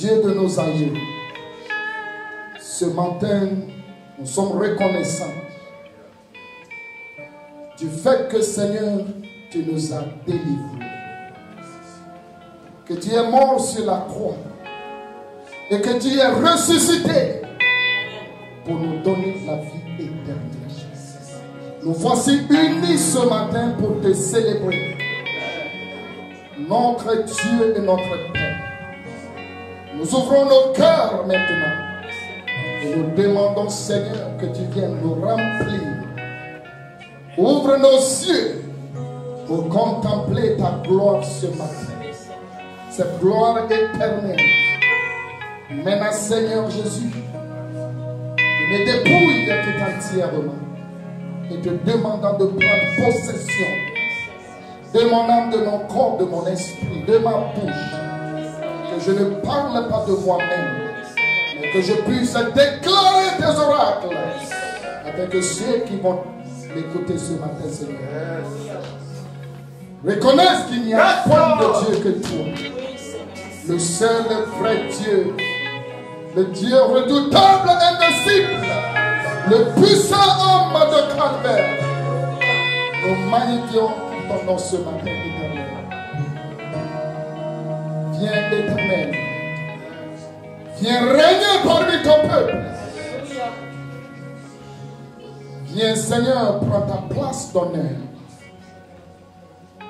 Dieu de nos aïeux, ce matin, nous sommes reconnaissants du fait que, Seigneur, tu nous as délivrés. Que tu es mort sur la croix et que tu es ressuscité pour nous donner la vie éternelle. Nous voici unis ce matin pour te célébrer. Notre Dieu et notre Père. Nous ouvrons nos cœurs maintenant et nous demandons, Seigneur, que tu viennes nous remplir. Ouvre nos yeux pour contempler ta gloire ce matin. Cette gloire éternelle. Maintenant, Seigneur Jésus, je me dépouille tout entièrement et te demandant de prendre possession de mon âme, de mon corps, de mon esprit, de ma bouche. Que je ne parle pas de moi-même, mais que je puisse déclarer tes oracles avec ceux qui vont m'écouter ce matin, Seigneur. Reconnaissent qu'il n'y a point de Dieu que toi. Le seul vrai Dieu, le Dieu redoutable, invincible, le puissant homme de Calvaire. Nous magnifions ton nom ce matin, éternel. Viens, éternel. Viens régner parmi ton peuple. Viens, Seigneur, prends ta place d'honneur.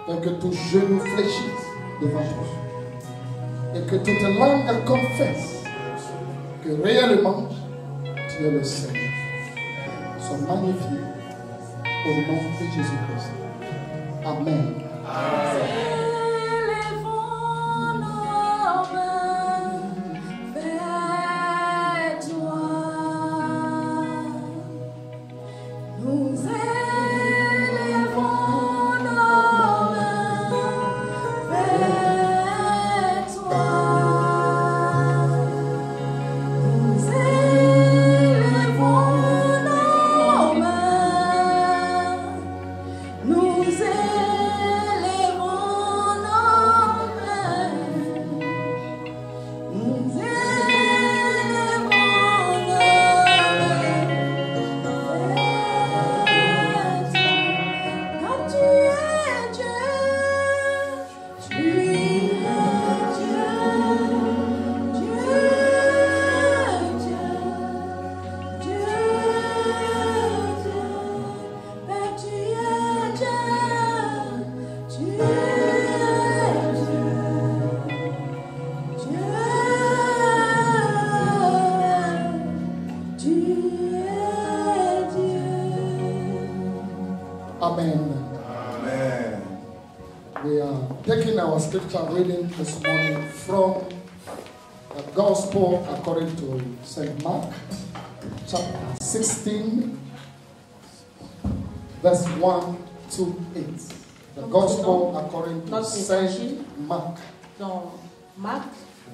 Et que tout genou fléchisse devant toi. Et que toute langue confesse que réellement tu es le Seigneur. Sois magnifié au nom de Jésus-Christ. Amen. Amen. Scripture reading this morning from the Gospel according to St. Mark, chapter 16, verse 1 to 8. The Gospel according to St. Mark,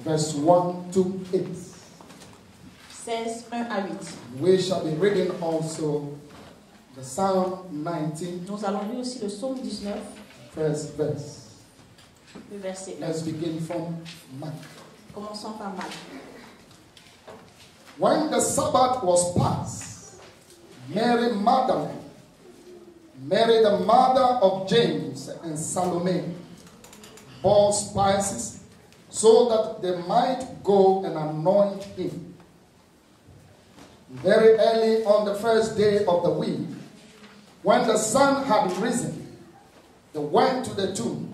verse 1 to 8. 16, 1 à 8. We shall be reading also the Psalm 19. Nous allons lire aussi le Psaume 19. First verse. Le verset 1. Let's begin from Mark. Commençons par Marc. When the Sabbath was past, Mary Magdalene, Mary the mother of James and Salome, bought spices so that they might go and anoint him. Very early on the first day of the week, when the sun had risen, they went to the tomb.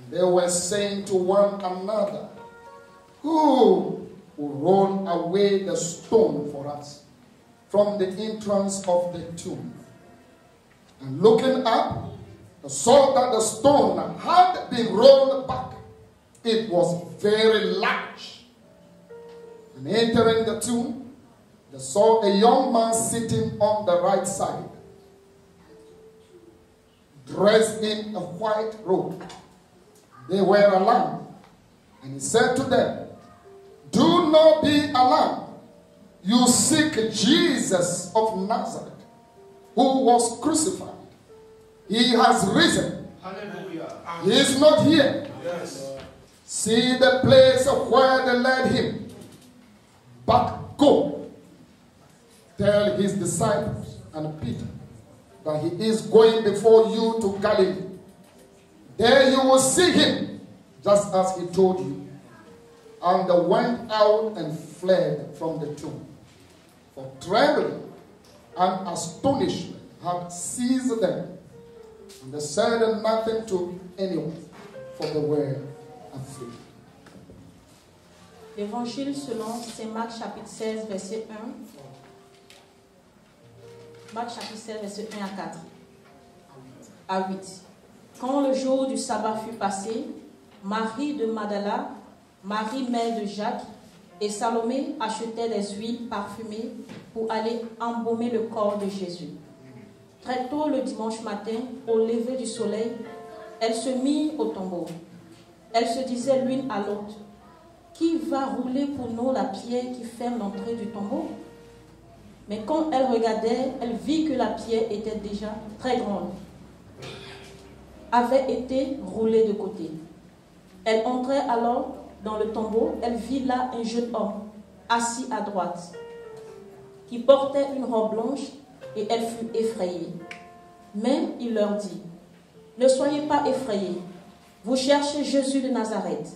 They were saying to one another, "Who will roll away the stone for us from the entrance of the tomb?" And looking up, they saw that the stone had been rolled back. It was very large. And entering the tomb, they saw a young man sitting on the right side, dressed in a white robe. They were alarmed. And he said to them, "Do not be alarmed. You seek Jesus of Nazareth, who was crucified. He has risen. Hallelujah. He is not here. Yes. See the place of where they led him. But go, tell his disciples and Peter that he is going before you to Galilee. There you will see him, just as he told you. And they went out and fled from the tomb. For trembling and astonishment had seized them. And they said nothing to anyone, for they were afraid. L'évangile selon Saint Marc chapitre 16 verset 1. Marc chapitre 16 verset 1 à 4. À 8. Quand le jour du sabbat fut passé, Marie de Magdala, Marie mère de Jacques et Salomé achetaient des huiles parfumées pour aller embaumer le corps de Jésus. Très tôt le dimanche matin, au lever du soleil, elles se mirent au tombeau. Elles se disaient l'une à l'autre: qui va rouler pour nous la pierre qui ferme l'entrée du tombeau? Mais quand elles regardaient, elles virent que la pierre était déjà très grande, avait été roulée de côté. Elles entrèrent alors dans le tombeau. Elles virent là un jeune homme assis à droite, qui portait une robe blanche, et elle fut effrayée. Mais il leur dit: ne soyez pas effrayés. Vous cherchez Jésus de Nazareth,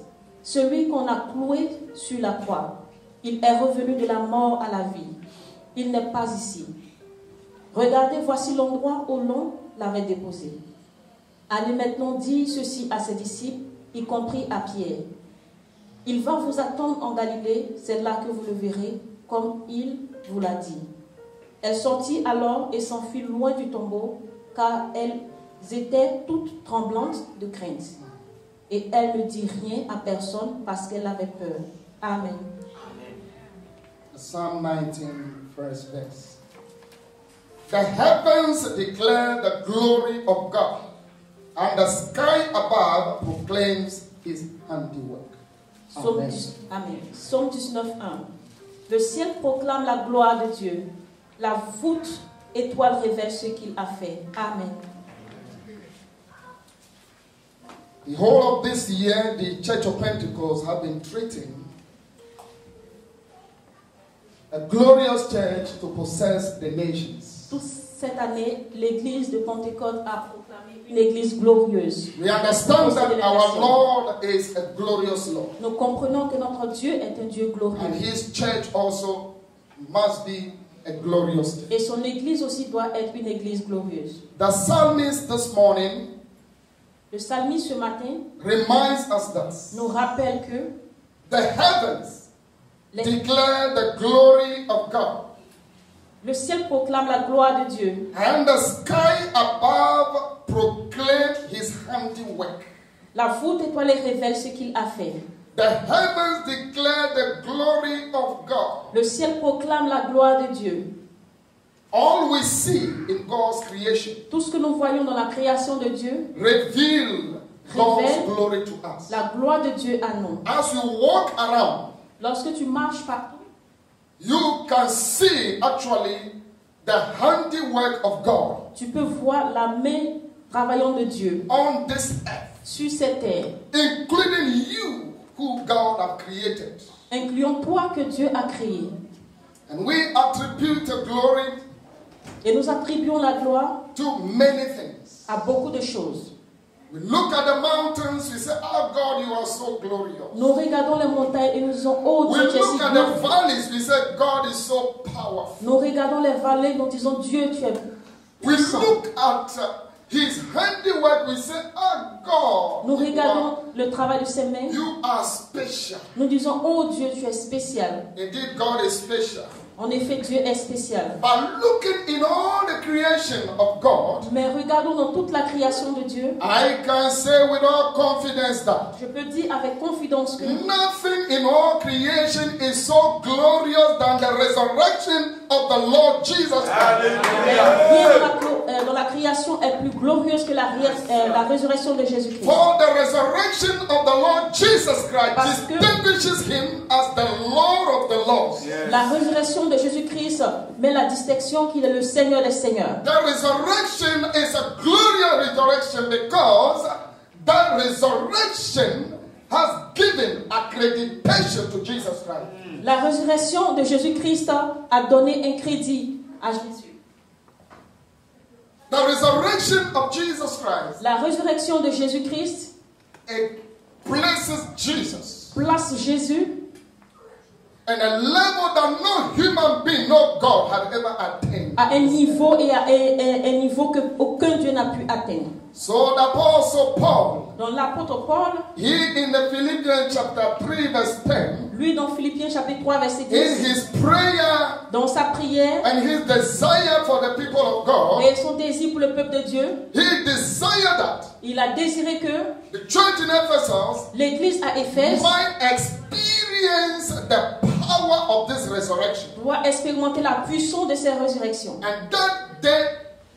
celui qu'on a cloué sur la croix. Il est revenu de la mort à la vie. Il n'est pas ici. Regardez, voici l'endroit où l'on l'avait déposé. Allez maintenant dire ceci à ses disciples, y compris à Pierre. Il va vous attendre en Galilée, c'est là que vous le verrez, comme il vous l'a dit. Elle sortit alors et s'enfuit loin du tombeau, car elles étaient toutes tremblantes de crainte. Et elle ne dit rien à personne parce qu'elle avait peur. Amen. Psalm 19, first verse. The heavens declare the glory of God, and the sky above proclaims his handiwork. Amen. Amen. Psaume 19, 1. Le ciel proclame la gloire de Dieu. La voûte étoile révèle ce qu'il a fait. Amen. The whole of this year, the Church of Pentecost have been treating a glorious church to possess the nations. Toute cette année, l'église de Pentecôte a proclamé une église glorieuse. We understand that our Lord is a glorious Lord. Nous comprenons que notre Dieu est un Dieu glorieux. And his church also must be a glorious church. Et son église aussi doit être une église glorieuse. The psalmist this morning Le psalmiste ce matin reminds us that nous rappelle que the heavens declare the glory of God, le ciel proclame la gloire de Dieu. and the sky above proclaim his handiwork. La voûte étoilée révèle ce qu'il a fait. The heavens declare the glory of God. Le ciel proclame la gloire de Dieu. All we see in God's creation Tout ce que nous voyons dans la création de Dieu reveal God's révèle glory to us. la gloire de Dieu à nous. As you walk around, Lorsque tu marches partout, you can see actually the handiwork of God tu peux voir la main travaillant de Dieu on this earth, sur cette terre, including you who God have created. incluant toi que Dieu a créé. And we attribute the glory Et nous attribuons la gloire to many things. à beaucoup de choses. We look at the mountains, we say, oh God, you are so glorious. Nous regardons les montagnes et nous disons: oh We Dieu, tu es si look at glorieux. the valleys, we say, God is so powerful. Nous regardons les vallées, nous disons: Dieu, tu es We puissant. look at his handiwork, we say, oh God, Nous regardons le travail de ses mains, you are special. nous disons: oh Dieu, tu es spécial. Indeed, God is special. En effet, Dieu est spécial. But looking in all the creation of God, Mais regardons dans toute la création de Dieu, I can say with all confidence that je peux dire avec confidence que nothing in all creation is so glorious than the resurrection of the Lord Jesus Christ. rien dans la création est plus glorieuse que la résurrection de Jésus-Christ. For the resurrection of the Lord Jesus Christ Parce que- distinguishes him as the Lord of the Lords. La résurrection de Jésus-Christ met la distinction qu'il est le Seigneur des Seigneurs. The resurrection is a glorious resurrection because that resurrection has given accreditation to Jesus Christ. La résurrection de Jésus-Christ a donné un crédit à Jésus. The resurrection of Jesus Christ, La résurrection de Jésus-Christ it places Jesus place Jésus in a level that no human being, no God had ever attained. à un niveau et à un niveau que aucun Dieu n'a pu atteindre. So the Apostle Paul, Dans l'apôtre Paul, he in the Philippians chapter 3 verse 10, lui dans Philippiens chapitre 3 verset in 10, his prayer dans sa prière and his desire for the people of God, et son désir pour le peuple de Dieu, he desired that il a désiré que the church in Ephesus l'église à Éphèse might experience the power of this resurrection. doit expérimenter la puissance de cette résurrection, And that they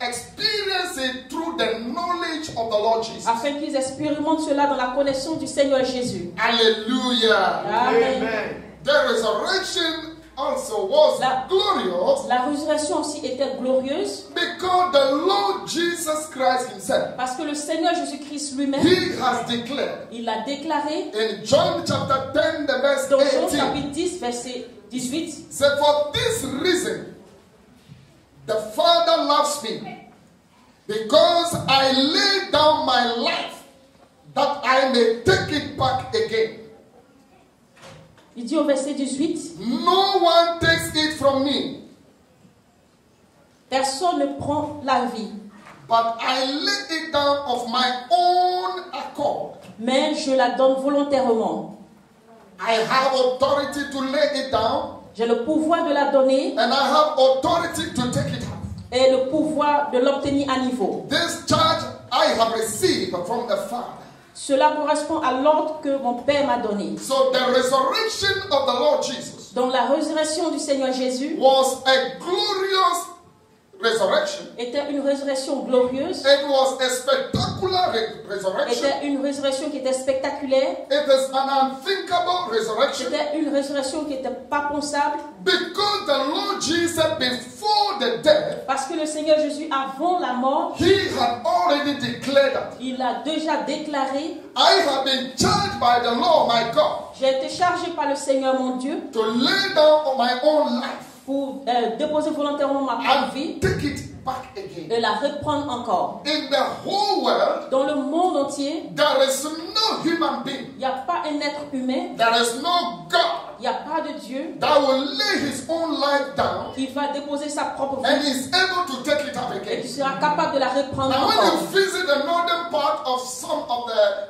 experience it through the knowledge of the Lord Jesus. afin qu'ils expérimentent cela dans la connaissance du Seigneur Jésus. Hallelujah. Amen. The resurrection also was La- glorious La résurrection aussi était glorieuse because the Lord Jesus Christ himself, parce que le Seigneur Jésus-Christ lui-même, he has declared il a déclaré in John chapter 10 the verse dans Jean 18, chapitre 10 verset 18, said, for this reason the Father loves me, because I lay down my life that I may take it back again. il dit au verset 18, No one takes it from me, personne ne prend la vie, but I lay it down of my own accord. mais je la donne volontairement. I have authority to lay it down, J'ai le pouvoir de la donner and I have authority to take it out. et le pouvoir de l'obtenir à niveau. This charge I have received from the Father. Cela correspond à l'ordre que mon Père m'a donné. So the resurrection of the Lord Jesus Donc la résurrection du Seigneur Jésus was a glorious resurrection. était une résurrection glorieuse, It was a spectacular resurrection. était une résurrection qui était spectaculaire, It is an unthinkable resurrection c'était une résurrection qui n'était pas pensable, because the Lord Jesus, before the death, parce que le Seigneur Jésus, avant la mort, he had already declared that il a déjà déclaré: I have been charged by the Lord my God j'ai été chargé par le Seigneur mon Dieu to lay down on my own life pour déposer volontairement ma propre vie and take it back again. et la reprendre encore. In the whole world, Dans le monde entier, there is no human being, il n'y a pas un être humain, there is no God il n'y a pas de Dieu that will lay his own life down qui va déposer sa propre and vie is able to take it up et qui again. sera capable de la reprendre Now, when encore. you visit the northern part of some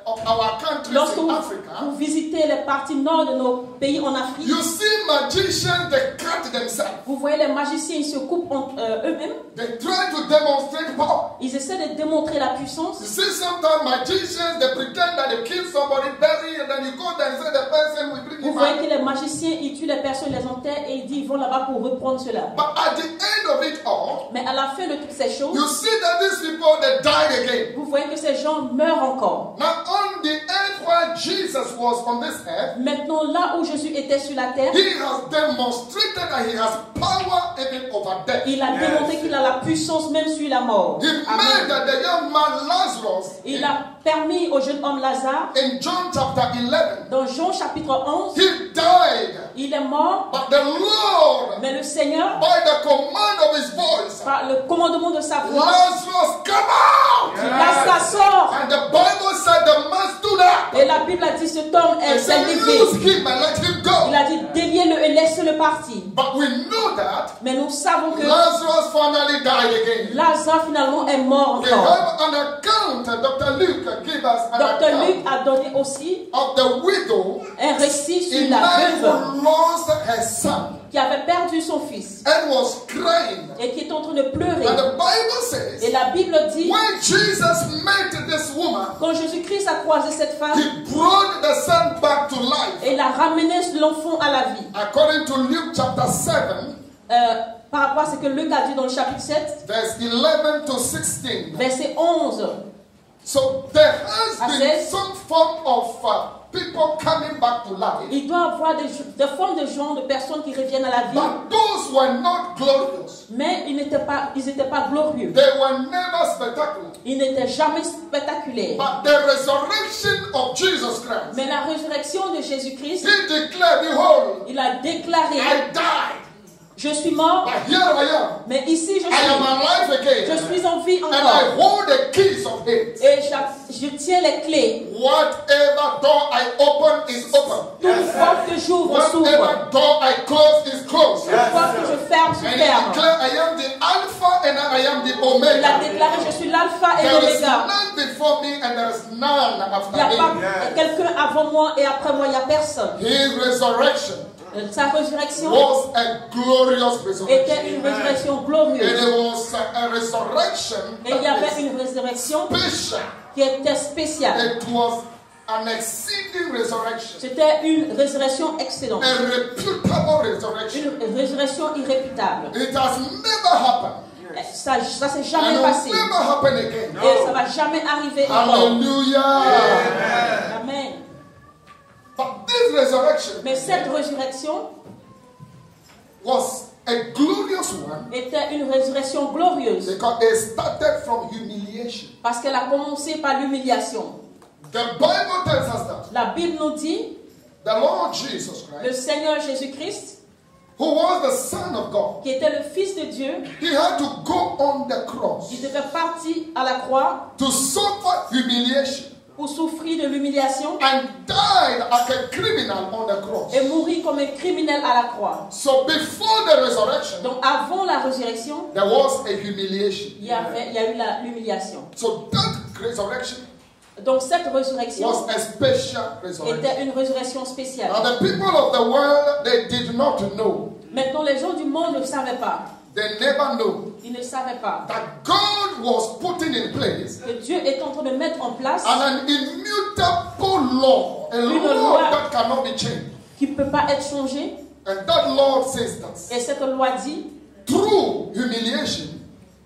of our countries Lorsque in vous Africa, visitez les parties nord de nos pays en Afrique, you see magicians, they cut themselves. vous voyez les magiciens, ils se coupent entre eux-mêmes. They try to demonstrate power. Ils essaient de démontrer la puissance. You see, sometimes magicians, they pretend that they kill somebody, bury, and then you go there and say the person will bring Vous you voyez back. que les magiciens, ils tuent les personnes, les enterrent et ils disent ils vont là-bas pour reprendre cela. But at the end of it all, Mais à la fin de toutes ces choses, you see that these people, they died again. vous voyez que ces gens meurent encore. Now, on the earth while Jesus was on this earth, Maintenant, là où Jésus était sur la terre, he has demonstrated that he has power even over death. il a démontré qu'il a la puissance même sur la mort. He made Amen. that the young man Lazarus Il a permis au jeune homme Lazare, in John chapter 11, dans Jean chapitre 11, he died. il est mort, But the Lord, mais le Seigneur, by the command of his voice, par le commandement de sa voix, Lazarus, come out! Lazare sort. And the Bible said the man stood up. Et la Bible a dit cet homme He s'est said, levé. loose him and let him Il go. a dit déliez-le et laissez-le partir. But we know that Mais nous savons que Lazarus finally died again. Lazare finalement est mort We encore. have an account, Dr. Luke gave us an Dr. Luc account a donné aussi of the widow un récit sur in la life veuve who lost her son qui avait perdu son fils and was crying. et qui est en train de pleurer. And the Bible Et says, la Bible dit, when Jesus met this woman, quand Jésus-Christ a croisé cette femme, he brought the son back to life. et il a ramené l'enfant à la vie. According to Luke chapter 7, Par rapport à ce que Luc a dit dans le chapitre 7, verse 11 to 16. verset 11, So there has À been 16. some form of people coming back to life. Il doit y avoir des formes de gens, de personnes qui reviennent à la vie. But those were not glorious. Mais ils n'étaient pas glorieux. They were never spectacular. Ils n'étaient jamais spectaculaires. But the resurrection of Jesus Christ, Mais la résurrection de Jésus-Christ, he declared, behold, il a déclaré, I died, je suis mort, but here I am. mais ici je I am suis. alive again. Je suis en vie And I encore. hold the keys of hate. Et je tiens les clés. Whatever door I open is open. Toute porte que j'ouvre s'ouvre. Whatever door I close is closed. Toute porte que je ferme se And he ferme. declared, I am the Alpha and I am the Il a Omega. déclaré, je suis l'alpha et There is l'oméga. none before me and there is none after Il n'y a pas me. quelqu'un avant moi et après moi, il n'y a personne. His resurrection Sa résurrection was a glorious resurrection. était une résurrection And glorieuse. it was a resurrection Et il y avait that une résurrection is special. qui était spéciale. It was an exceeding resurrection. C'était une résurrection excellente. A reputable resurrection. Une résurrection irréfutable. It has never happened. Ça s'est And jamais it will passé. never happen again. Et ça va jamais arriver encore. Hallelujah. Amen. But this resurrection Mais cette résurrection was a glorious one était une résurrection glorieuse because it started from humiliation. parce qu'elle a commencé par l'humiliation. The Bible tells us that La Bible nous dit, the Lord Jesus le Christ, Seigneur Jésus-Christ, who was the Son of God, qui était le Fils de Dieu, he had to go on the cross il devait partir à la croix to suffer humiliation pour souffrir de l'humiliation and died like a criminal on the cross. et mourir comme un criminel à la croix. So before the resurrection, Donc avant la résurrection, there was a humiliation. il y a eu l'humiliation. So that resurrection Donc cette résurrection was a special resurrection. était une résurrection spéciale. Now the people of the world, they did not know. Maintenant les gens du monde ne savaient pas. They never know Ils ne savaient pas that God was putting in place que Dieu est en train de mettre en place an immutable law, a law that cannot be changed. qui ne peut pas être changé. And that law says that Et cette loi dit, through humiliation,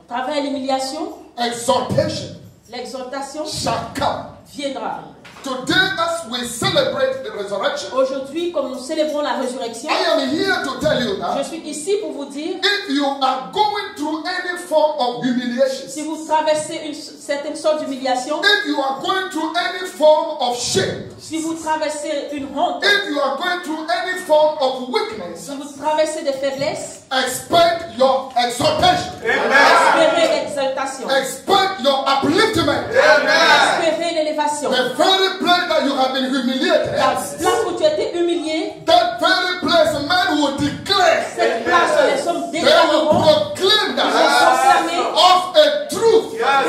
à travers l'humiliation, exaltation l'exaltation shall come. viendra. Today, as we celebrate the resurrection, Aujourd'hui, comme nous célébrons la résurrection, I am here to tell you je that suis ici pour vous dire, if you are going through any form of humiliation, si vous traversez une certaine sorte d'humiliation, if you are going through any form of shame, si vous traversez une honte, if you are going through any form of weakness, si vous traversez des faiblesses, expect your exaltation. espérez l'exaltation, Expect your upliftment. espérez l'élévation. The very place that you have been humiliated, La place où tu as été humilié, that very place men will declare, cette place où les hommes they will déclareront proclaim Ils vont proclamer that of a truth. que la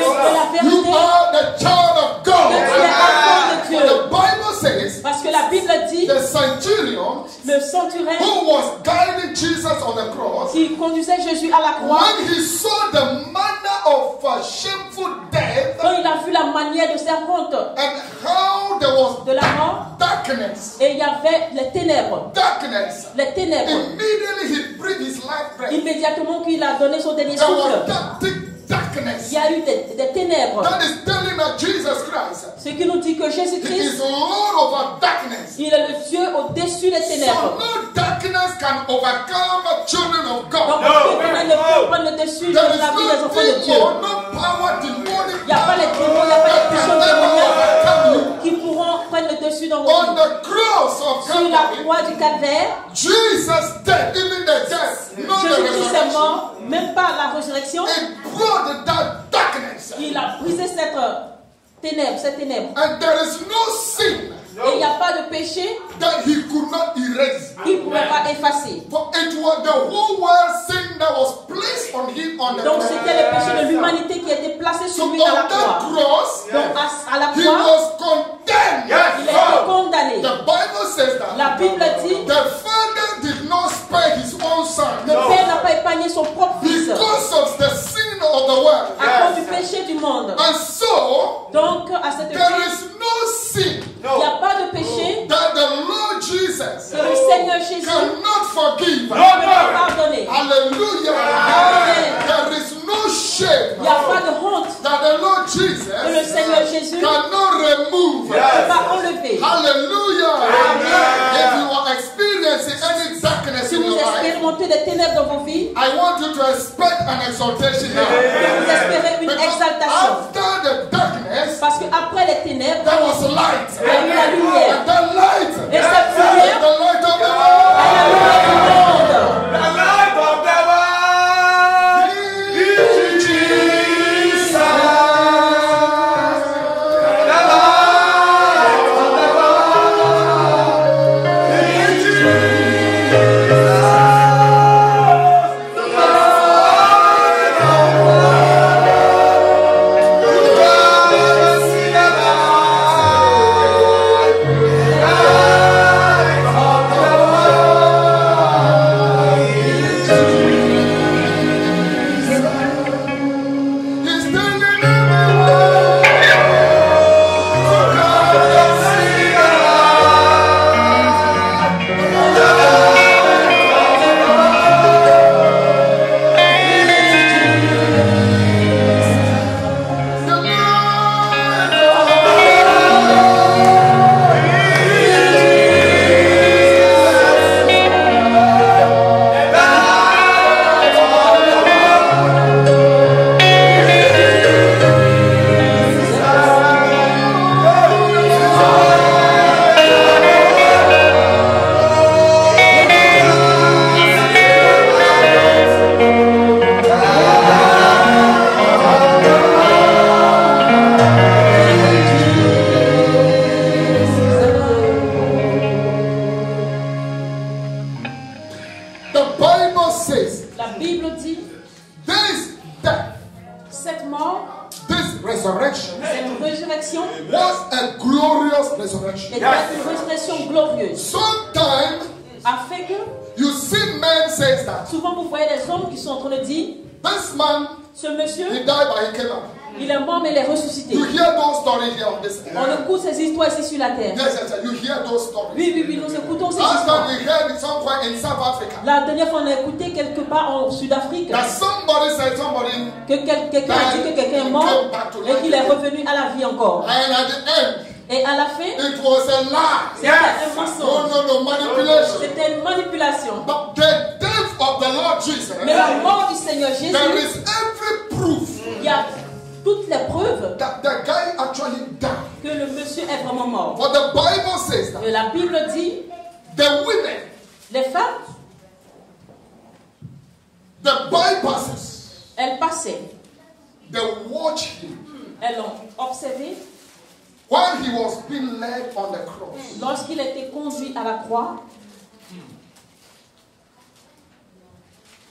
You vérité, are the child of que God. tu es enfant de Dieu. The Bible says Parce que la Bible dit, the centurion le centurion who was guiding Jesus on the cross, qui conduisait Jésus à la croix, when he saw the manner of shameful death quand il a vu la manière de sa honte, and how there was de la mort, darkness, et il y avait les ténèbres. Les ténèbres. immediately he breathed his life breath. Immédiatement qu'il a donné son dernier There was souffle, that thick darkness il y a eu des ténèbres. that is telling us Jesus Christ, Ce qui nous dit que he is Jésus-Christ, Lord over darkness. il est le Dieu au-dessus des So ténèbres. no darkness can overcome children of Donc, God. aucun ne peut prendre le dessus dans There is la vie des no enfants de Dieu. demon, no power, demonic Il n'y a pas les démons, il n'y a pas les puissances démoniaques qui pourront prendre le dessus dans vos on vies. the cross of Sur la Calvary. croix du calvaire, Jesus dead, even the death, not the Jésus-Christ est resurrection. mort, même pas la résurrection. It brought that darkness. Il a brisé cette ténèbre. And there is no sin Et il n'y a pas de péché that he could not erase. qu'il ne pouvait pas effacer. For it was the whole world sin that was placed on him on the Donc cross. c'était le péché de l'humanité qui a été placé So sur lui à la on that croix. cross, Donc à la he croix, was condemned. il a été condamné. The Bible says that La Bible dit, the Father did not spare his own son le Père n'a pas épargné son propre fils because of the sin of the world. à cause du péché du monde. And so, Donc à cette there fin, is no sin il n'y a pas de péché that the Lord Jesus que le Seigneur Jésus cannot forgive. ne peut pas pardonner. Hallelujah. Amen. There is no shame Il n'y a pas de honte that the Lord que le Jesus Seigneur Jésus life, expérimentez les ténèbres dans vos vies, I want you to expect an exaltation now. vous espérez une Because exaltation. after the darkness, Parce qu'après les ténèbres, there was light. il y a eu la lumière. And the light Et cette is lumière the light of the est world. la lumière du monde. La dernière fois, on a écouté quelque part en Sud-Afrique que quelqu'un a dit que quelqu'un est mort et qu'il est revenu à la vie encore. Et à la fin, c'était un mensonge. C'était une manipulation. Mais la mort du Seigneur Jésus, il y a toutes les preuves que le monsieur est vraiment mort. Et la Bible dit, les femmes, elles passaient, elles l'ont observé when he was being led on the cross. Lorsqu'il était conduit à la croix.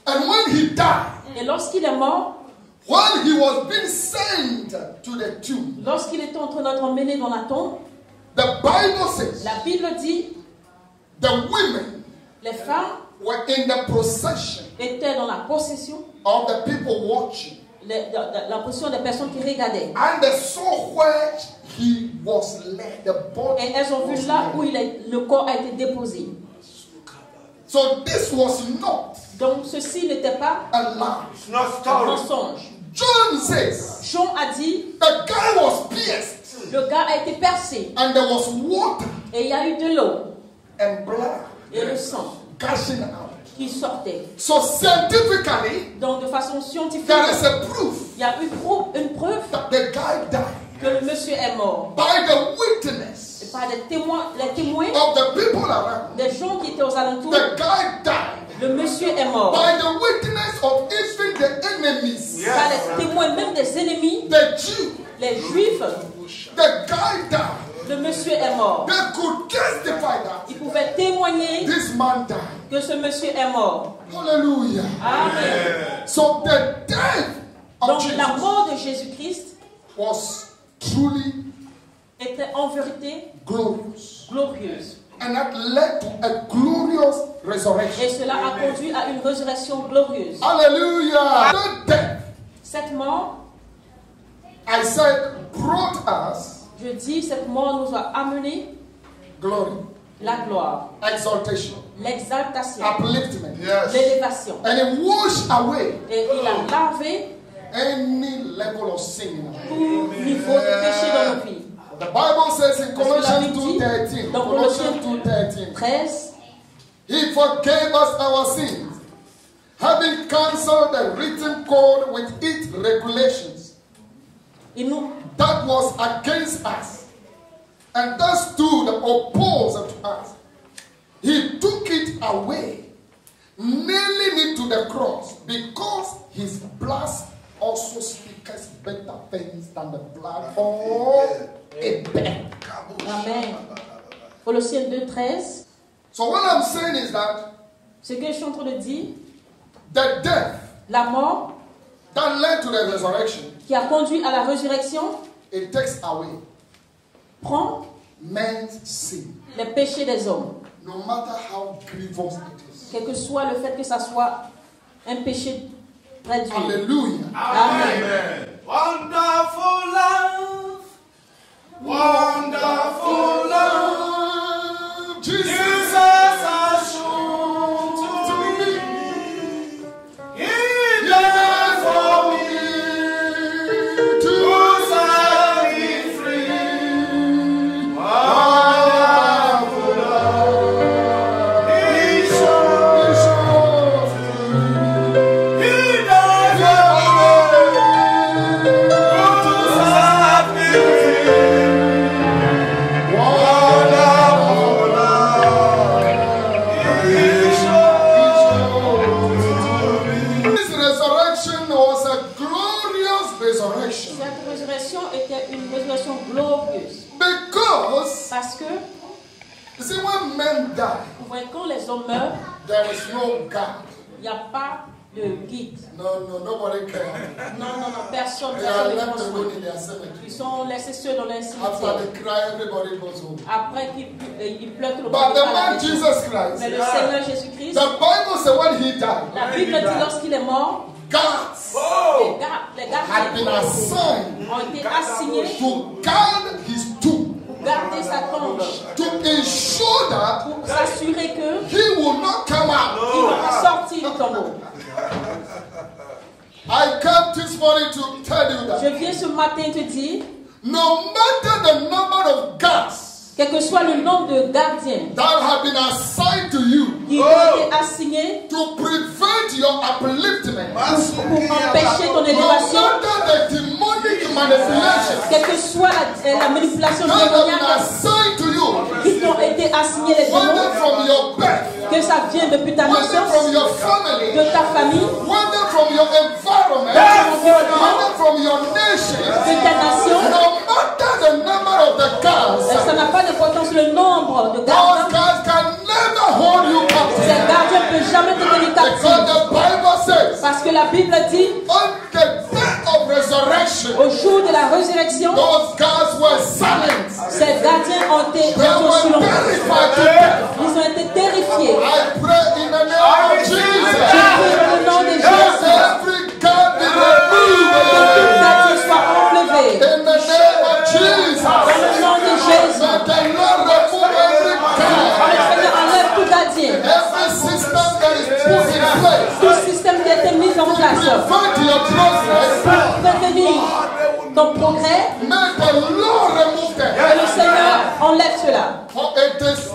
And when he died, et lorsqu'il est mort, while he was being sent to the tomb, lorsqu'il était en train d'être emmené dans la tombe, the Bible says, la Bible dit, the women les femmes were in the procession étaient dans la possession of the people watching. La possession des personnes qui regardaient. And they saw where he was led, the body. Et elles ont vu là où le corps a été déposé. So this was not. Donc ceci n'était pas a lie. Un mensonge. John says, Jean a dit, the guy was pierced. Le gars a été percé. And there was water. Et il y a eu de l'eau. And blood. Et le sang. Gushing out. Qui sortait. So scientifically, donc de façon scientifique, there is a proof. Il y a une preuve that the guy died. Que le monsieur est mort. By the witness. Et par les témoins of the people around. Des gens qui étaient aux alentours. The guy died. Le monsieur est mort. By the witness of even the enemies. Par les témoins même des ennemis. The Jews. Les Juifs. The guy died. Le monsieur est mort. They could testify that. Ils pouvaient témoigner this man died. Que ce monsieur est mort. Hallelujah. Amen. So the death of donc Jesus la mort de Jésus-Christ was truly était en vérité glorieuse. And that led to a glorious resurrection. Et cela a conduit à une résurrection glorieuse. Hallelujah. The death, cette mort, I said, brought us. Je dis, cette mort nous a amené glory, la gloire, exaltation, l'exaltation, upliftment, l'élévation. And it washed away. Et il a lavé any level of sin. Tout niveau de péché dans nos vies. The Bible says in Colossians 2:13. Dans Colossiens 2:13. He forgave us our sins, having cancelled the written code with its regulations that was against us and that stood opposed to us. He took it away, nailing it to the cross, because his blood also speaks better things than the blood of Abel. Amen. Colossiens 2:13. So what I'm saying is that Ce que je suis en train de dire, the death la mort that led to the resurrection, qui a conduit à la résurrection, it takes away prend man's sin, les péchés des hommes. no matter how grievous it is. Quel que soit le fait que ça soit un péché très dur. Hallelujah. Amen. Wonderful love, wonderful love, Jesus has shown to me. He died for me to set me free. Wonderful love, He showed me. He died for me to set me free. Wonderful love, He showed me. This resurrection was a glorious resurrection Cette résurrection était une résurrection glorieuse. because, Parce que, you see, when men die, vous voyez, quand les hommes meurent, there is no God. il n'y a pas de guide. No, nobody cares. Non, personne They are ne left prend soin. alone in their cemetery. Ils sont laissés seuls dans les After cimetières. they cry, everybody goes home. Après qu'ils pleurent tout le monde. But the va à la man maison. Jesus Mais Christ, le Seigneur Jésus-Christ, the Bible says when he died, la Bible dit lorsqu'il est mort, guards les gardiens had been assigned ont été assignés to guard his tomb, pour garder sa tombe, to ensure that pour s'assurer que he will not come out. il va pas sortir du tombeau. I came this morning to tell you that Je viens ce matin te dire, no matter the number of guards quel que soit le nombre de gardiens that have been assigned to you qui ont été assignés to prevent your upliftment, pour empêcher ton no élévation, matter the demonic manipulations quelle que soit la manipulation that have been démoniaque assigned to you, qui t'ont été assignés les whether démons, from your birth, que ça vient depuis ta whether naissance, from your family, de ta famille, whether from your environment, whether from your nation, de ta nation, no matter the number of the guards, ça n'a pas d'importance le nombre de those gardiens. guards can never hold you Ces captive. gardiens ne peuvent jamais te tenir Because captif. the Bible says, Parce que la Bible dit, on the day of resurrection, au jour de la résurrection, those guards were silent. ces gardiens ont été They were silencieux. terrified to death. Ils ont été terrifiés. I pray in the name of Je Jesus. prie au nom de Let Jésus every guard be que tout removed. gardien soit enlevé. In the name of Jesus. Dans le nom de Jésus, May the Lord remove every le guard. Seigneur enlève tout gardien. Every system that is put in place Tout système qui a été mis en place prevent your progress. pour prévenir ton progrès. May the Lord remove them. Que le Seigneur enlève cela. For it is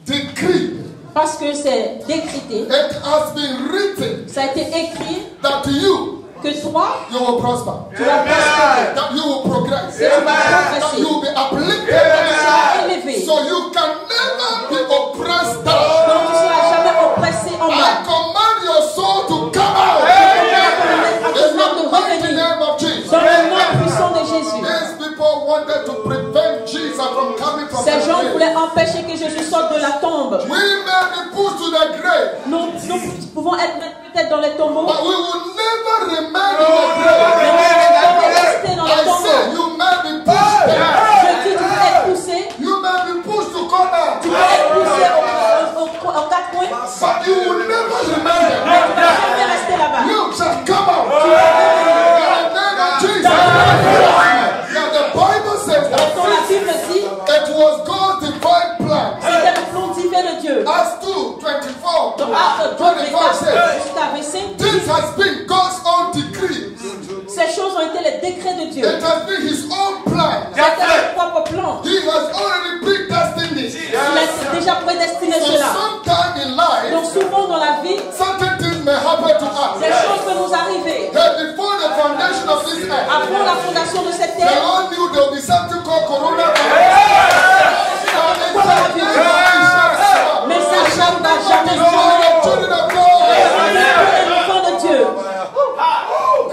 decreed, Parce que c'est décrété, it has been written ça a été écrit that you que toi, will prosper, tu vas prospérer, that you will progress, que tu vas that progresser, you will be que tu uplifted, seras élevé. so you can never be oppressed down. Donc tu ne seras jamais oppressé en I bas. command your soul to come out À ton in âme de the mighty revenir name of Jesus. dans le nom puissant de Jésus. These people wanted to prevent Jesus from coming from Ces the gens grave. voulaient empêcher que Jésus sorte de la tombe. We may be pushed to the grave, Nous pouvons être peut-être dans les tombeaux, but we will never remain in the grave. mais nous ne pouvons pas rester dans I les say tombeaux. you may be pushed there. Je dis, tu peux être poussé, You may be pushed to corner, tu peux être poussé aux quatre coins, but you will never remain mais there. tu ne vas jamais rester là-bas. You shall come out. In the name of Jesus. Now the Bible says Dans la that Bible dit, it was God's divine plan. c'était le plan divin de Dieu. Acts 2, 24, Dans Actes 2, 25 says, jusqu'à 25, this has been God's own decree. ces choses ont été les décrets de Dieu. It has been his own plan. C'était son propre plan. He has already predestined it. Il a déjà prédestiné before the foundation of this earth, Avant la fondation de cette the terre, Lord knew there would be something called coronavirus. mais ça n'a jamais Children of God, l'enfant de Dieu.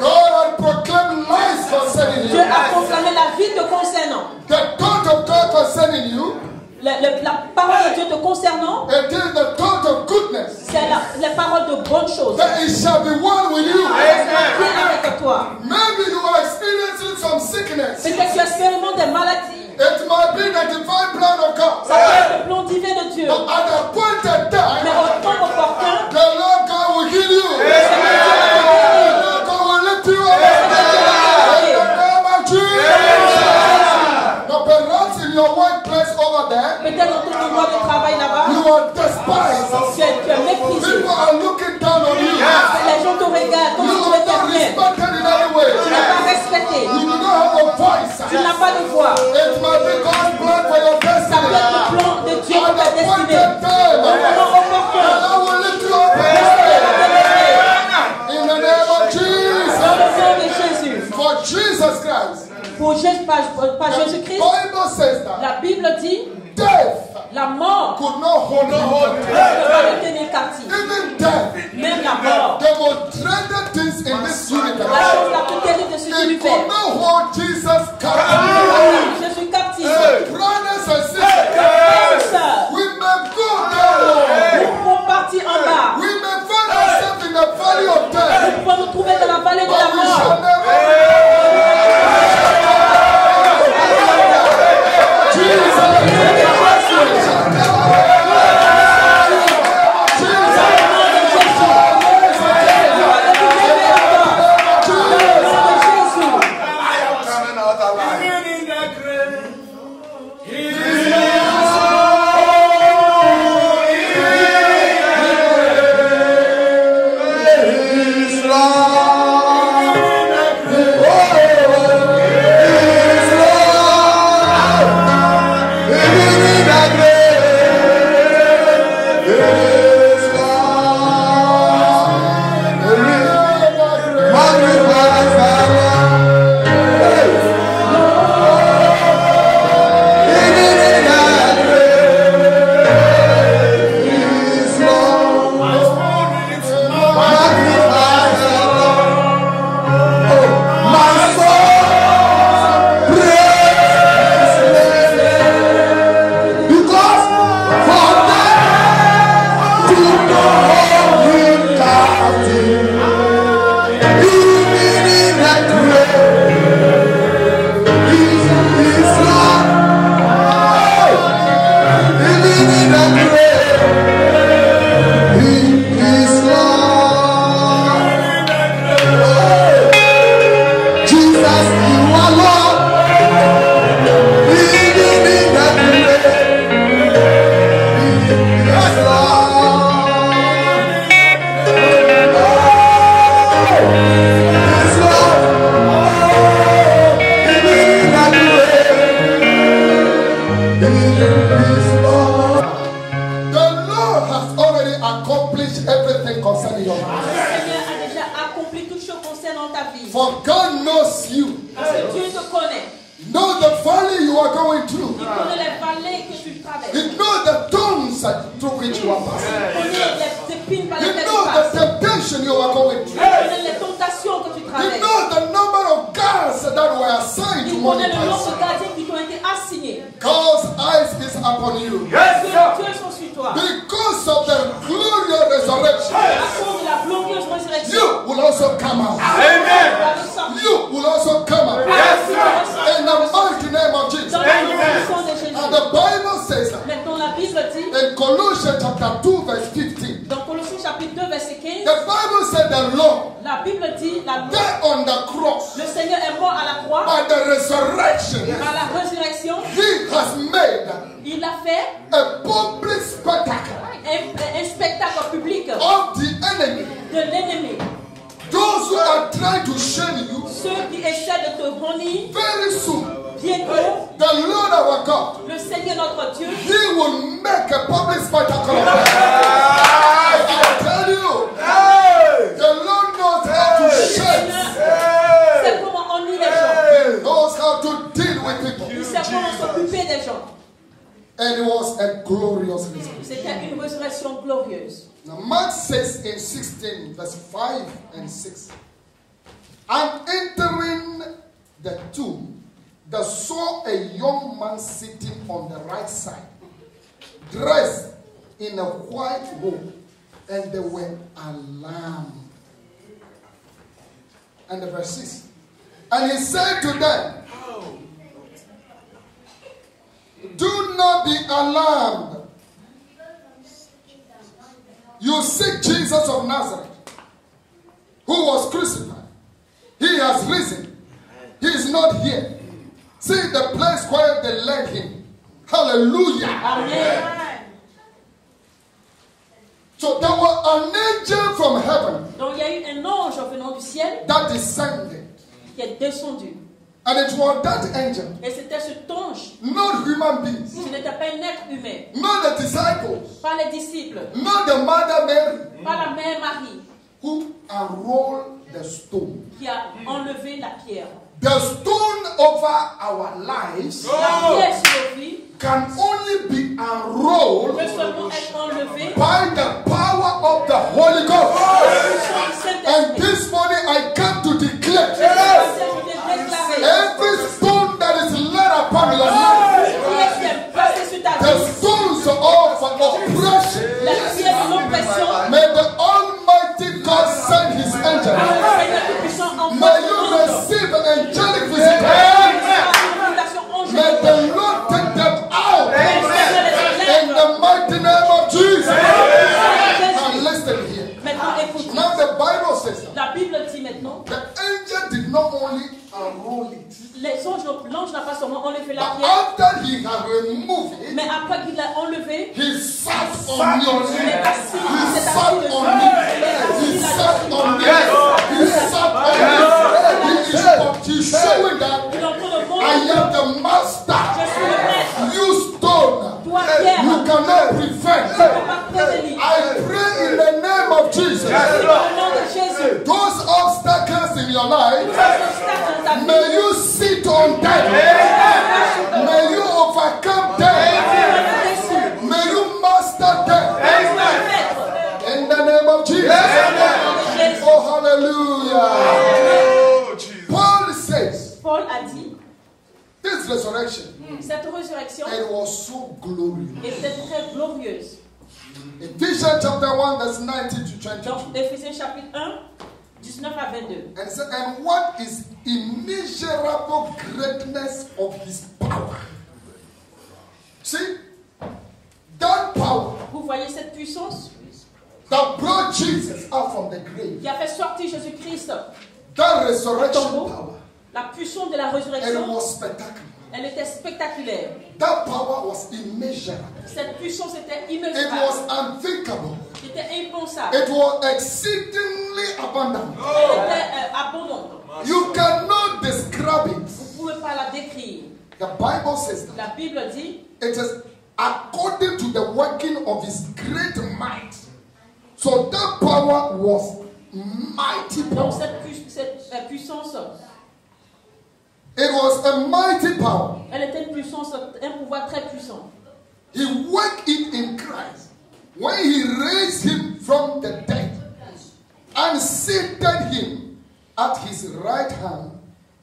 God had proclaimed lies concerning Dieu you. a proclamé la vie te concernant. The thought of God concerning you, La parole de Dieu te concernant, it is the thought of goodness. c'est les paroles de bonnes choses. That it shall be one with you. Viens avec toi. Maybe you are experiencing some sickness. Peut-être que tu expérimentes des maladies. It might be the divine plan of God. Ça peut être le plan divin de Dieu. But at the appointed Mais time, au temps opportun, the Lord God will heal you. le Seigneur Dieu va te The guérir. Lord God will lift you up. Le Seigneur Dieu va te In guérir. the name of Jesus. Now perhaps in your workplace over there, Peut-être dans ton endroit de travail là-bas, you are despised. tu es méprisé. People are looking down on you. Les gens te regardent comme You si tu are étais not rien. respected in any Tu way. n'es pas respecté. You do not have a voice. Tu n'as pas de voix. It might be God's plan for your Ça peut être le destiny. plan de Dieu pour At ta the destinée. appointed time, Au moment the opportun, Lord will lift you up. le Seigneur va te lever. In the name of Dans Jesus. le nom de Jésus. For Jesus Christ. Pour Jésus, pas The Jésus-Christ, Bible says that la Bible dit death la mort could not hold ne him. peut pas le tenir captif. Even death, Même la mort, the most dreaded things in this la universe, chose la plus terrible de cet it univers. could not hold Jesus captive. Je suis captif. Brothers and sisters, Frères et sœurs, we may go down. nous pouvons partir en bas. We may find ourselves in the valley of death. Nous pouvons nous trouver dans la vallée de But la we shall mort. never. For God knows you. Parce que Dieu te connaît. Knows the valley you are going through. Il connaît les vallées que tu traverses. He knows the thorns through which you are passing. Il connaît les épines par He lesquelles tu knows passes. the temptation you are going through. Il connaît les tentations que tu He traverses. knows the number of guards that were assigned to Il connaît le monitor nombre you. de gardiens qui t'ont été assignés. God's eyes is upon you. Parce que Dieu sont sur toi. Because of the glorious resurrection, À cause de la glorieuse résurrection. you will also come out. You will also come out. In the mighty name of Jesus. Dans la nom de Jésus. And the Bible says that Maintenant, la Bible dit, in Colossians chapter 2 verse 15. dans Colossiens chapitre 2, verset 15, The Bible said the Lord la Bible dit, died on the cross le Seigneur est mort à la croix, by the resurrection. à la résurrection. He has made Il a fait a public spectacle un spectacle public of the enemy. de l'ennemi. Those who are trying to shame you, Ceux qui essaient de te honir, very soon, bientôt, the Lord our God, le Seigneur notre Dieu, He will make a public spectacle of them. I tell you, the Lord knows how to shame résurrection glorieuse. Now Mark says in 16, verse 5 and 6, and entering the tomb, they saw a young man sitting on the right side, dressed in a white robe, and they were alarmed. And the verse 6, and he said to them, do not be alarmed. You seek Jesus of Nazareth, who was crucified. He has risen. He is not here. See the place where they laid him. Hallelujah. Amen. So there was an angel from heaven Donc il y a eu un ange venant du ciel that descended. qui est descendu. And it was that angel, Et c'était cet ange. not human beings, Ce n'était pas un être humain. not the disciples, Pas les disciples. not the mother Mary, Pas la mère Marie who unrolled the stone. qui a enlevé la pierre. The stone over our lives La pierre sur nos vies can only be unrolled peut seulement être enlevée by the power of the Holy Ghost. par la puissance du And Saint-Esprit. this morning I come to declare every stone that is laid upon your life, the stones of oppression, La pierre de l'oppression, may the Almighty God send His angel. May you receive angelic visitation. May the Lord take them out in the mighty name of Jesus. Now listen here. Maintenant, écoute. Now the Bible says that La Bible dit maintenant, the angel did not only unroll it, l'ange n'a pas seulement enlevé la but pierre, after he had removed it, mais après qu'il l'a enlevé, he sat on il est it. assis, He il s'est sat assis on it. He sat on it. He sat on it. He's showing that il est en train de I montrer, am the master. je suis le maître, You stone, toi pierre, you cannot prevent. tu ne peux pas prévenir. I pray in the name of Jesus. Au nom de Jésus, Those obstacles in your life, les obstacles dans ta vie, may you sit on them. May you overcome them. May you master them. In the name of Jesus. Oh, hallelujah. Paul says, Paul a dit, this resurrection, cette résurrection it was so glorious. était très glorieuse. Ephesians chapter 1, verse 19 to 22. Donc, Éphésiens chapitre 1, 19 à 22. And, so, and what is immeasurable greatness of his power? See, that power Vous voyez cette puissance that brought Jesus out from the grave, qui a fait sortir Jésus-Christ, that resurrection tombeau, power, la puissance de la it résurrection, was spectacular. elle était spectaculaire. That power was immeasurable. Cette puissance était It immesurable, was unthinkable. c'était impensable, It was exceedingly abundant. elle était abondante. You cannot describe it. Vous ne pouvez pas la décrire. The Bible says that La Bible dit, it is according to the working of his great might. So that power was mighty donc power. cette puissance, It was a mighty power. elle était une puissance, un pouvoir très puissant. He worked it in Christ when he raised him from the dead and seated him at his right hand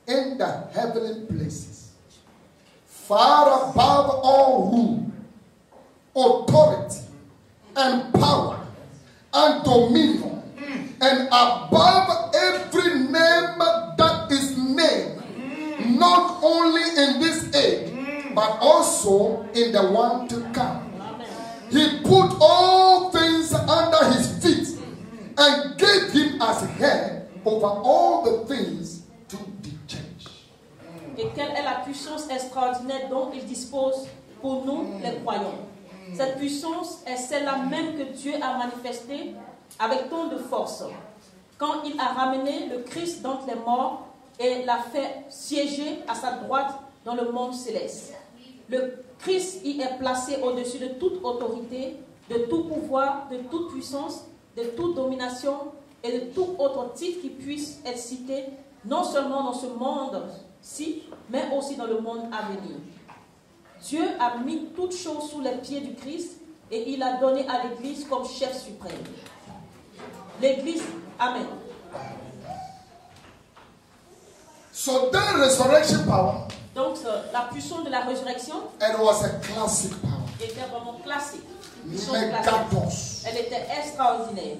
in the heavenly places, far above all rule, authority, and power, and dominion, and above every name that is named, not only in this age, but also in the one to come. He put all things under his feet and gave him as head over all the things to the church. Et quelle est la puissance extraordinaire dont il dispose pour nous, les croyants. Cette puissance est celle-là même que Dieu a manifestée avec tant de force quand il a ramené le Christ d'entre les morts et l'a fait siéger à sa droite dans le monde céleste. Le Christ y est placé au-dessus de toute autorité, de tout pouvoir, de toute puissance, de toute domination et de tout autre titre qui puisse être cité, non seulement dans ce monde-ci, mais aussi dans le monde à venir. Dieu a mis toutes choses sous les pieds du Christ Et il a donné à l'Église comme chef suprême. L'Église, Amen. So that resurrection power, Donc la puissance de la résurrection it was a classic power. était vraiment classique. Puissance classique. Megados. Elle était extraordinaire.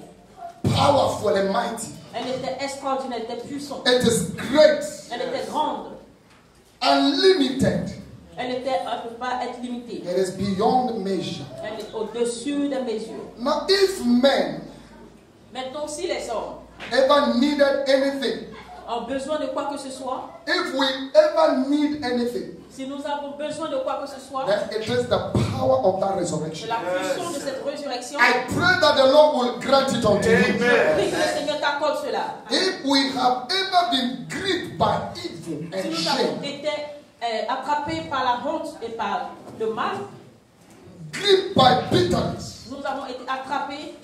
Powerful and mighty. Elle était extraordinaire, elle était puissante. It is great. Elle était grande. Unlimited. Elle ne peut pas être limitée. It is beyond measure. Elle est au-dessus des mesures. Now, if men Maintenant, si les hommes ever needed anything, ont besoin de quoi que ce soit, if we ever need anything, si nous avons besoin de quoi que ce soit, then it is the power of that de resurrection. la puissance de cette résurrection, I pray that the Lord will grant it unto you. prie que le Seigneur t'accorde cela. If we have ever been gripped by evil Si and nous avons shame, été attrapés par la honte et par le mal, gripped by bitterness, nous avons été attrapés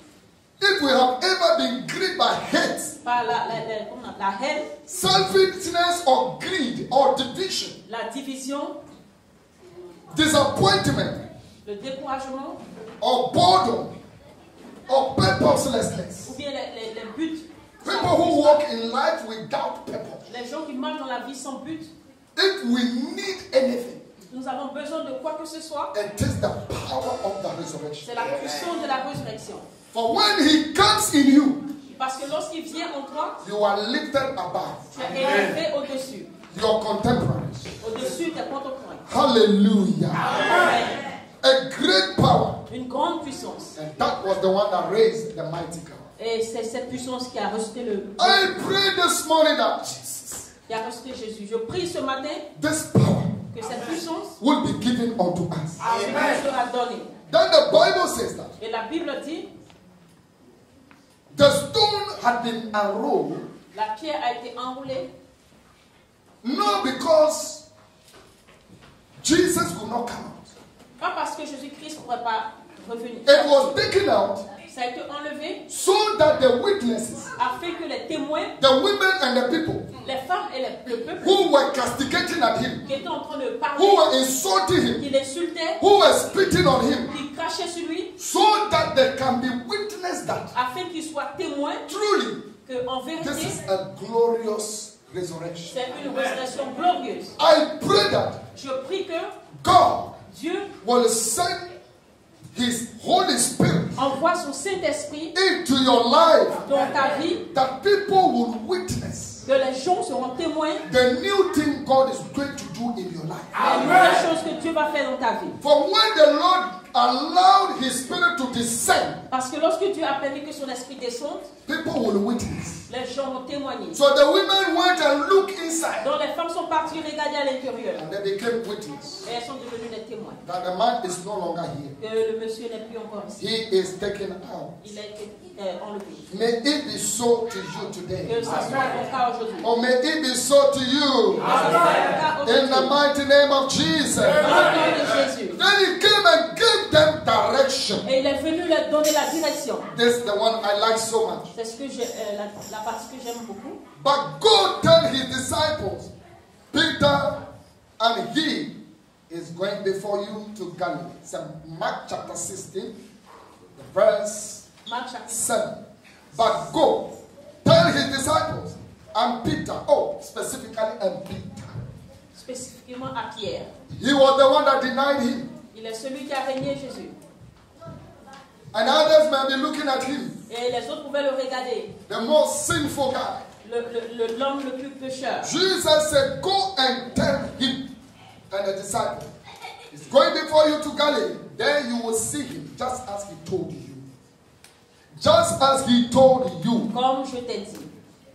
if we have ever been gripped by hate, par la haine, selfishness or greed or division, la division, disappointment le découragement, or boredom or purposelessness, ou bien les buts. people who walk in life without purpose, Les gens qui marchent dans la vie sans but, if we need anything, nous avons besoin de quoi que ce soit. it is the power of the resurrection. C'est la puissance de la résurrection. For when he comes in you, Parce que lorsqu'il vient en toi, you are lifted above tu es élevé au-dessus. your contemporaries. Au-dessus des contemporains. Hallelujah. Amen. A great power. Une grande puissance. And that was the one that raised the mighty God. Et c'est cette puissance qui a rejeté I pray this morning that Jesus, qui a rejeté Jésus. Je prie ce matin this power que cette puissance will be given unto us. sera donnée. Then the Bible says that Et la Bible dit, the stone had been unrolled, la pierre a été enroulée, not because Jesus could not come out. pas parce que Jésus-Christ ne pourrait pas revenir. It was taken out Ça a été enlevé so that the witnesses, afin que les témoins, the women and the people les femmes et le peuple who were castigating at him, qui étaient en train de who parler, were insulting him, qui l'insultaient, who were spitting on him, qui crachaient sur lui, so that they can be witness that afin qu'ils soient témoins truly qu'en this vérité, is a glorious resurrection. c'est une résurrection glorieuse. I pray that Je prie que God Dieu will send His Holy Spirit envoie son Saint-Esprit into your life, dans ta vie, that people will witness que les gens seront témoins the new thing God is going to do in your life. des nouvelles choses que Dieu va faire dans ta vie. For when the Lord allowed His Spirit to descend, Parce que lorsque Dieu a permis que son esprit descende, people will witness. les gens vont témoigner. So the women went and looked inside, Donc les femmes sont parties regarder à l'intérieur and they became witness et elles sont devenues des témoins. that the man is no longer here. Que le monsieur n'est plus encore ici. He is taken out. Il a été enlevé. May it be so to you today. Que ça soit ton cas aujourd'hui. Or may it be so to you. Que ça soit ton cas In the aujourd'hui. mighty name of Jesus. Dans le nom de Jésus. Then he came and gave them direction. Et il est venu leur donner la direction. This is the one I like so much. C'est ce que la partie que j'aime beaucoup. But go tell his disciples, Peter and he is going before you to Galilee. So Mark chapter 16, verse Marc chapitre 7. But go tell his disciples and Peter, specifically and Peter. spécifiquement à Pierre. He was the one that denied him. Il est celui qui a régné Jésus. And others may be looking at him, Et les autres pouvaient le regarder. the most sinful guy. L'homme le plus pécheur. Jesus said, go and tell him and the disciple. He's going before you to Galilee. There you will see him, just as he told you. Just as he told you. Comme je t'ai dit.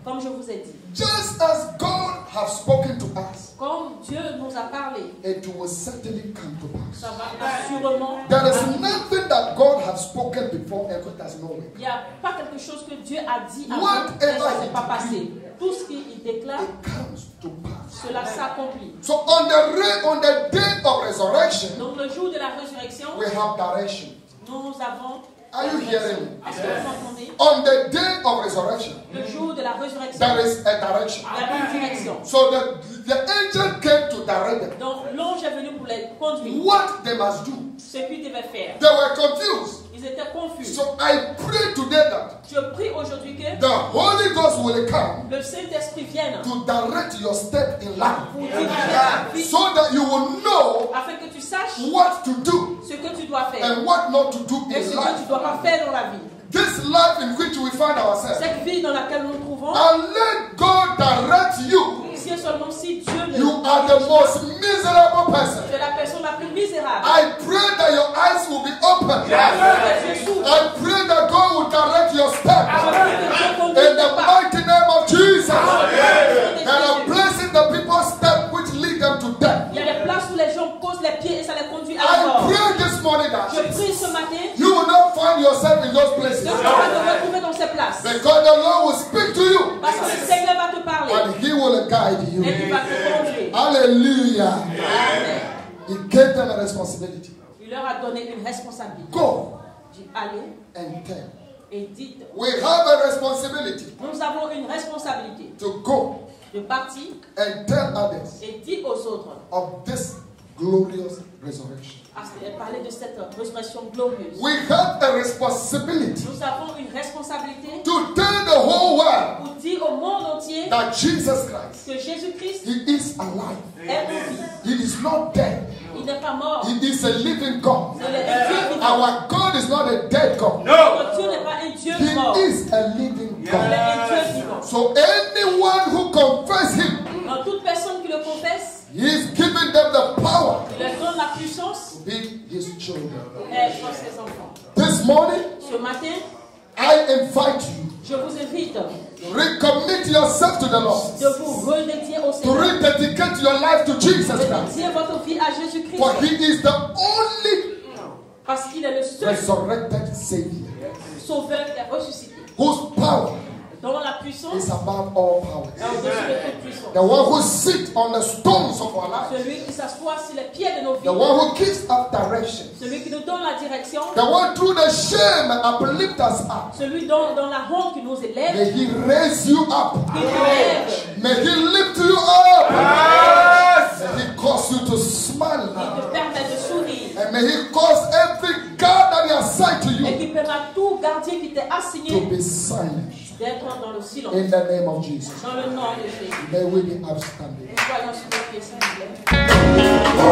Comme je vous ai dit. Just as God has spoken to us. Comme Dieu nous a parlé. It will certainly come to pass. Ça va assurément. There is nothing that God has spoken before and it has no way. Il n'y a pas quelque chose que Dieu a dit avant Whatever et ça ne s'est he pas passé. Tout ce qu'il déclare, It comes to pass. cela s'accomplit. So on the day of resurrection, Donc le jour de la résurrection, we have direction. nous avons. Are you hearing me? Est-ce que vous m'entendez? On the day of resurrection, Le jour de la résurrection, there is a direction. il y a une direction. So the angel came to direct them Donc l'ange est venu pour les conduire. what they must do ce qu'ils devaient faire. They were confused. Ils étaient confus. So I pray today that Je prie aujourd'hui que the Holy Ghost will come le Saint-Esprit vienne to direct your step in life, pour diriger ta vie, so that you will know afin que tu saches what to do ce que tu dois faire and what not to do et ce in que tu life. ne dois pas faire dans la vie. This life in which we find ourselves, Cette vie dans laquelle nous nous trouvons, and let God direct you. si et seulement si Dieu ne You are the most miserable person. tu es la personne la plus misérable. I pray that your eyes will be open. Que Dieu s'ouvre. I pray that God will direct your Je steps. prie que Dieu In conduise the tes pas. mighty name of Jesus. Amen. There are places the people step which lead them to death. Il y a des places où les gens posent les pieds et ça les conduit à la I mort. pray this morning that Je prie ce matin you will not find yourself in those places. de ne pas te retrouver dans ces places. Because the Lord will speak to you Parce que le Seigneur va te parler and He will guide et you. il va te conduire. Hallelujah. Amen. He gave them a responsibility. Il leur a donné une responsabilité. Go Dit allez and tell. et dites. We have a responsibility Nous avons une responsabilité to go de partir and tell others et dire aux autres of this glorious resurrection. à parler de cette résurrection glorieuse. We have a responsibility Nous avons une responsabilité to tell the whole world pour dire au monde entier that Jesus Christ, que Jésus-Christ He is alive. est en vie. He is not dead. Il n'est pas mort. He is a living God. Il est un Dieu vivant. Our God is not a dead God. Notre Dieu n'est pas un Dieu He mort. is a living Il est God. un Dieu vivant. So anyone who confess Him, Dans toute personne qui le confesse, He is giving them the power il leur donne la puissance to be His children. pour être ses enfants. This morning, Ce matin, I invite you je vous invite to recommit yourself to the Lord, de vous redédier au to Seigneur. rededicate your life to Jesus De Christ. dédier votre vie à Jésus-Christ. For He is the only Parce qu'il est le seul resurrected Savior sauveur qui a ressuscité. whose power Dont la puissance is above all powers. est au-dessus de toute puissance. The one who sits on the stones of our lives. Celui qui s'assoit sur les pieds de nos The vies. one who gives us direction. Celui qui nous donne la direction. The one through the shame uplift us up. Celui dans la honte qui nous élève. May He raise you up. Qui nous élève. May He lift you up. May He cause you to smile Qui now. te permet de sourire. And may He cause every God that He assigned to Et you qui permet à tout gardien qui t'est to assigné be silent. d'être dans le silence. In the name of Jesus. Dans le nom de Jésus. May we be upstanding. Nous soyons sur nos pieds, s'il vous plaît.